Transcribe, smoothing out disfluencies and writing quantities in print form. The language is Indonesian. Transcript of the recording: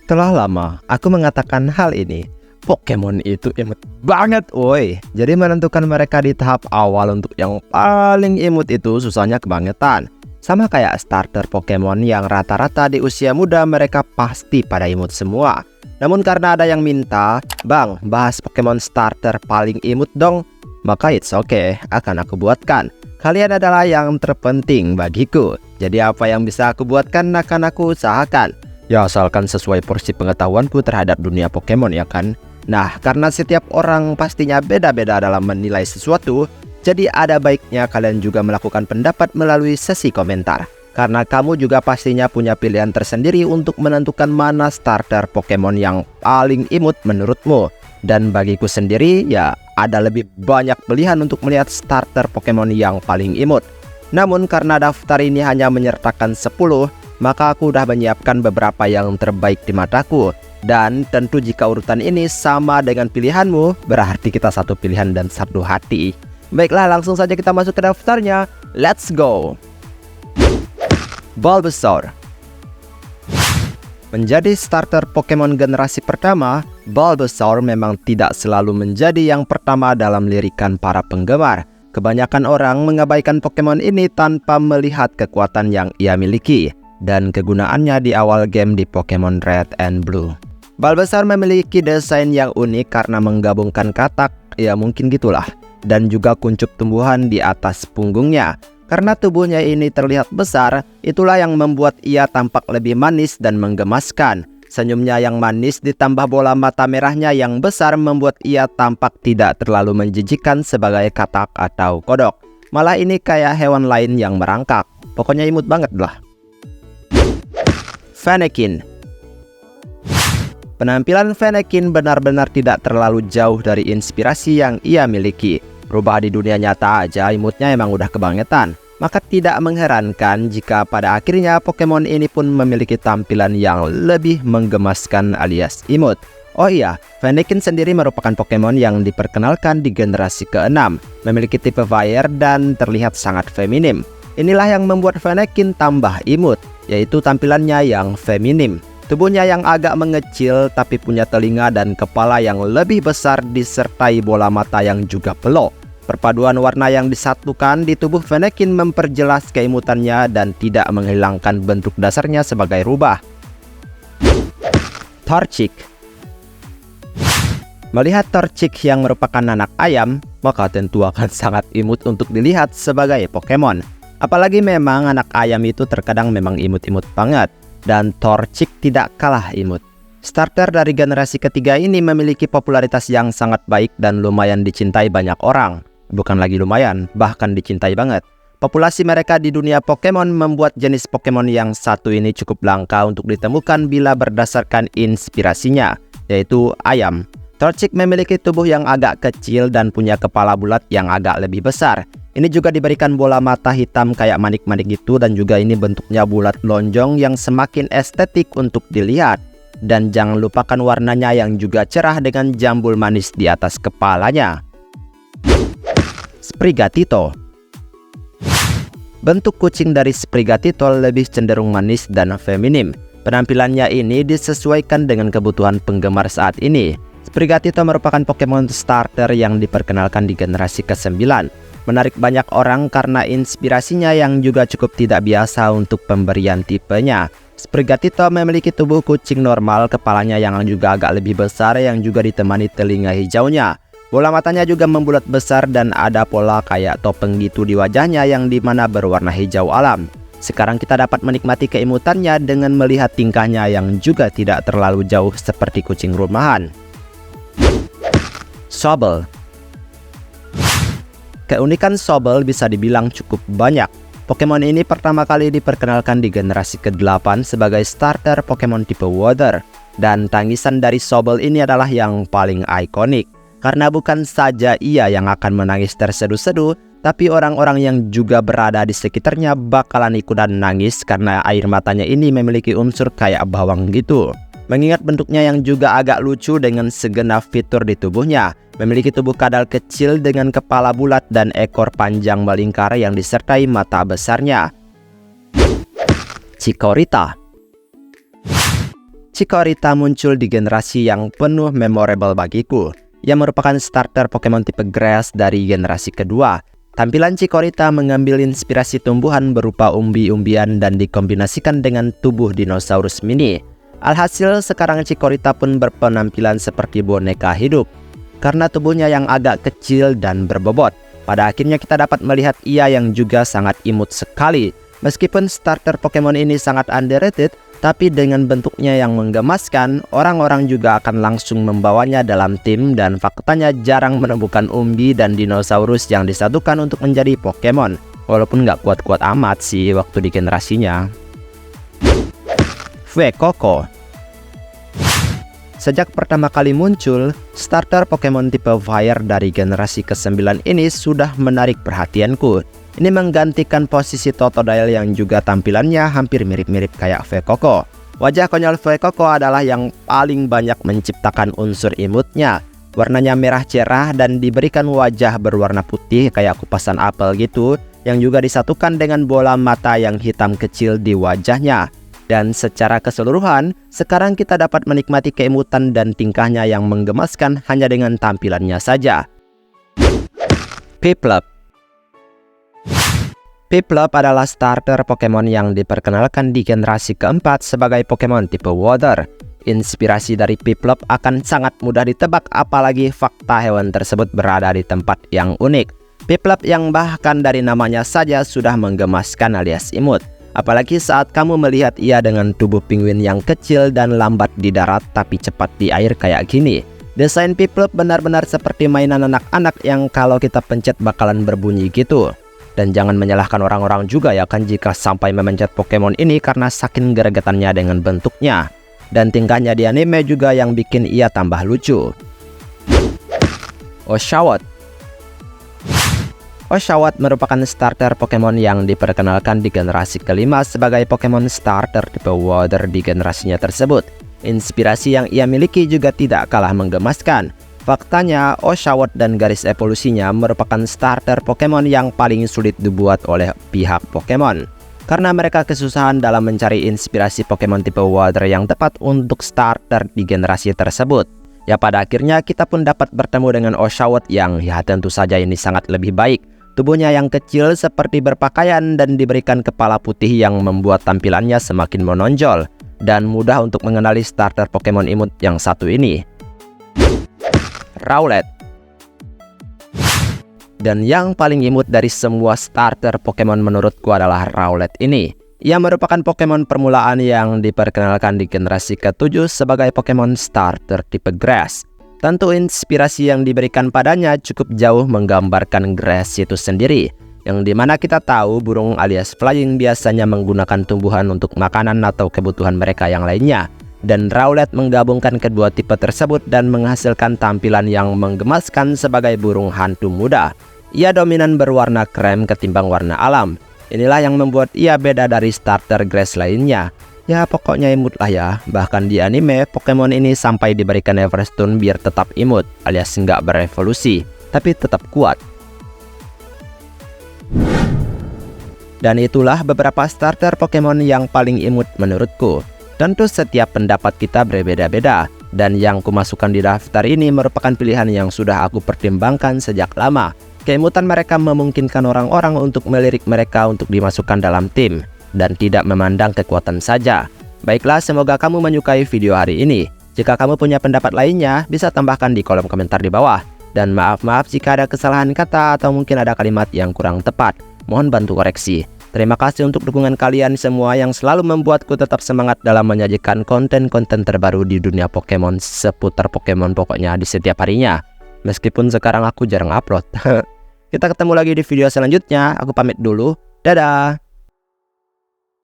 Telah lama aku mengatakan hal ini. Pokemon itu imut banget, woi. Jadi menentukan mereka di tahap awal untuk yang paling imut itu susahnya kebangetan. Sama kayak starter Pokemon yang rata-rata di usia muda mereka pasti pada imut semua. Namun karena ada yang minta, "Bang, bahas Pokemon starter paling imut dong." Maka it's okay, akan aku buatkan. Kalian adalah yang terpenting bagiku. Jadi apa yang bisa aku buatkan akan aku usahakan. Ya asalkan sesuai porsi pengetahuanku terhadap dunia Pokemon ya kan. Nah, karena setiap orang pastinya beda-beda dalam menilai sesuatu, jadi ada baiknya kalian juga melakukan pendapat melalui sesi komentar. Karena kamu juga pastinya punya pilihan tersendiri untuk menentukan mana starter Pokemon yang paling imut menurutmu. Dan bagiku sendiri ya ada lebih banyak pilihan untuk melihat starter Pokemon yang paling imut. Namun karena daftar ini hanya menyertakan 10, maka aku udah menyiapkan beberapa yang terbaik di mataku. Dan tentu jika urutan ini sama dengan pilihanmu, berarti kita satu pilihan dan satu hati. Baiklah, langsung saja kita masuk ke daftarnya. Let's go. Bulbasaur. Menjadi starter Pokemon generasi pertama, Bulbasaur memang tidak selalu menjadi yang pertama dalam lirikan para penggemar. Kebanyakan orang mengabaikan Pokemon ini tanpa melihat kekuatan yang ia miliki dan kegunaannya di awal game di Pokemon Red and Blue. Bulbasaur memiliki desain yang unik karena menggabungkan katak, ya mungkin gitulah, dan juga kuncup tumbuhan di atas punggungnya. Karena tubuhnya ini terlihat besar, itulah yang membuat ia tampak lebih manis dan menggemaskan. Senyumnya yang manis ditambah bola mata merahnya yang besar membuat ia tampak tidak terlalu menjijikkan sebagai katak atau kodok. Malah ini kayak hewan lain yang merangkak. Pokoknya imut banget lah. Fennekin. Penampilan Fennekin benar-benar tidak terlalu jauh dari inspirasi yang ia miliki. Rubah di dunia nyata aja imutnya emang udah kebangetan. Maka tidak mengherankan jika pada akhirnya Pokemon ini pun memiliki tampilan yang lebih menggemaskan alias imut. Oh iya, Fennekin sendiri merupakan Pokemon yang diperkenalkan di generasi ke-6. Memiliki tipe Fire dan terlihat sangat feminim. Inilah yang membuat Fennekin tambah imut, yaitu tampilannya yang feminim. Tubuhnya yang agak mengecil tapi punya telinga dan kepala yang lebih besar disertai bola mata yang juga pelok. Perpaduan warna yang disatukan di tubuh Fennekin memperjelas keimutannya dan tidak menghilangkan bentuk dasarnya sebagai rubah. Torchic. Melihat Torchic yang merupakan anak ayam, maka tentu akan sangat imut untuk dilihat sebagai Pokemon. Apalagi memang anak ayam itu terkadang memang imut-imut banget. Dan Torchic tidak kalah imut. Starter dari generasi ketiga ini memiliki popularitas yang sangat baik dan lumayan dicintai banyak orang. Bukan lagi lumayan, bahkan dicintai banget. Populasi mereka di dunia Pokemon membuat jenis Pokemon yang satu ini cukup langka untuk ditemukan bila berdasarkan inspirasinya, yaitu ayam. Torchic memiliki tubuh yang agak kecil dan punya kepala bulat yang agak lebih besar. Ini juga diberikan bola mata hitam kayak manik-manik gitu dan juga ini bentuknya bulat lonjong yang semakin estetik untuk dilihat. Dan jangan lupakan warnanya yang juga cerah dengan jambul manis di atas kepalanya. Sprigatito. Bentuk kucing dari Sprigatito lebih cenderung manis dan feminim. Penampilannya ini disesuaikan dengan kebutuhan penggemar saat ini. Sprigatito merupakan Pokemon starter yang diperkenalkan di generasi ke-9. Menarik banyak orang karena inspirasinya yang juga cukup tidak biasa untuk pemberian tipenya. Sprigatito memiliki tubuh kucing normal, kepalanya yang juga agak lebih besar yang juga ditemani telinga hijaunya. Bola matanya juga membulat besar dan ada pola kayak topeng gitu di wajahnya yang dimana berwarna hijau alam. Sekarang kita dapat menikmati keimutannya dengan melihat tingkahnya yang juga tidak terlalu jauh seperti kucing rumahan. Sobble. Keunikan Sobble bisa dibilang cukup banyak. Pokemon ini pertama kali diperkenalkan di generasi ke-8 sebagai starter Pokemon tipe Water. Dan tangisan dari Sobble ini adalah yang paling ikonik. Karena bukan saja ia yang akan menangis terseduh-seduh, tapi orang-orang yang juga berada di sekitarnya bakalan ikutan nangis karena air matanya ini memiliki unsur kayak bawang gitu. Mengingat bentuknya yang juga agak lucu dengan segenap fitur di tubuhnya. Memiliki tubuh kadal kecil dengan kepala bulat dan ekor panjang melingkar yang disertai mata besarnya. Chikorita. Chikorita muncul di generasi yang penuh memorable bagiku, yang merupakan starter Pokemon tipe Grass dari generasi kedua. Tampilan Chikorita mengambil inspirasi tumbuhan berupa umbi-umbian dan dikombinasikan dengan tubuh dinosaurus mini. Alhasil, sekarang Chikorita pun berpenampilan seperti boneka hidup. Karena tubuhnya yang agak kecil dan berbobot, pada akhirnya kita dapat melihat ia yang juga sangat imut sekali. Meskipun starter Pokemon ini sangat underrated, tapi dengan bentuknya yang menggemaskan, orang-orang juga akan langsung membawanya dalam tim, dan faktanya jarang menemukan umbi dan dinosaurus yang disatukan untuk menjadi Pokemon. Walaupun nggak kuat-kuat amat sih waktu di generasinya. Fuecoco. Sejak pertama kali muncul, starter Pokemon tipe Fire dari generasi ke-9 ini sudah menarik perhatianku. Ini menggantikan posisi Totodile yang juga tampilannya hampir mirip-mirip kayak Fuecoco. Wajah konyol Fuecoco adalah yang paling banyak menciptakan unsur imutnya. Warnanya merah cerah dan diberikan wajah berwarna putih kayak kupasan apel gitu, yang juga disatukan dengan bola mata yang hitam kecil di wajahnya. Dan secara keseluruhan, sekarang kita dapat menikmati keimutan dan tingkahnya yang menggemaskan hanya dengan tampilannya saja. Piplup. Piplup adalah starter Pokemon yang diperkenalkan di generasi keempat sebagai Pokemon tipe Water. Inspirasi dari Piplup akan sangat mudah ditebak, apalagi fakta hewan tersebut berada di tempat yang unik. Piplup yang bahkan dari namanya saja sudah menggemaskan alias imut. Apalagi saat kamu melihat ia dengan tubuh penguin yang kecil dan lambat di darat tapi cepat di air kayak gini. Desain Piplup benar-benar seperti mainan anak-anak yang kalau kita pencet bakalan berbunyi gitu. Dan jangan menyalahkan orang-orang juga ya kan jika sampai memencet Pokemon ini karena saking gregetannya dengan bentuknya. Dan tingkahnya di anime juga yang bikin ia tambah lucu. Oshawott. Oshawott merupakan starter Pokemon yang diperkenalkan di generasi kelima sebagai Pokemon starter tipe Water di generasinya tersebut. Inspirasi yang ia miliki juga tidak kalah menggemaskan. Faktanya, Oshawott dan garis evolusinya merupakan starter Pokemon yang paling sulit dibuat oleh pihak Pokemon. Karena mereka kesusahan dalam mencari inspirasi Pokemon tipe Water yang tepat untuk starter di generasi tersebut. Ya pada akhirnya kita pun dapat bertemu dengan Oshawott yang ya tentu saja ini sangat lebih baik. Tubuhnya yang kecil seperti berpakaian dan diberikan kepala putih yang membuat tampilannya semakin menonjol. Dan mudah untuk mengenali starter Pokemon imut yang satu ini. Rowlet. Dan yang paling imut dari semua starter Pokemon menurutku adalah Rowlet ini. Ia merupakan Pokemon permulaan yang diperkenalkan di generasi ke-7 sebagai Pokemon starter tipe Grass. Tentu inspirasi yang diberikan padanya cukup jauh menggambarkan Grass itu sendiri, yang dimana kita tahu burung alias flying biasanya menggunakan tumbuhan untuk makanan atau kebutuhan mereka yang lainnya. Dan Rowlet menggabungkan kedua tipe tersebut dan menghasilkan tampilan yang menggemaskan sebagai burung hantu muda. Ia dominan berwarna krem ketimbang warna alam. Inilah yang membuat ia beda dari starter Grass lainnya. Ya pokoknya imut lah ya. Bahkan di anime, Pokemon ini sampai diberikan Everstone biar tetap imut, alias nggak berevolusi, tapi tetap kuat. Dan itulah beberapa starter Pokemon yang paling imut menurutku. Tentu setiap pendapat kita berbeda-beda, dan yang kumasukkan di daftar ini merupakan pilihan yang sudah aku pertimbangkan sejak lama. Keimutan mereka memungkinkan orang-orang untuk melirik mereka untuk dimasukkan dalam tim, dan tidak memandang kekuatan saja. Baiklah, semoga kamu menyukai video hari ini. Jika kamu punya pendapat lainnya, bisa tambahkan di kolom komentar di bawah. Dan maaf jika ada kesalahan kata atau mungkin ada kalimat yang kurang tepat. Mohon bantu koreksi. Terima kasih untuk dukungan kalian semua yang selalu membuatku tetap semangat dalam menyajikan konten-konten terbaru di dunia Pokemon seputar Pokemon pokoknya di setiap harinya. Meskipun sekarang aku jarang upload. Kita ketemu lagi di video selanjutnya. Aku pamit dulu. Dadah.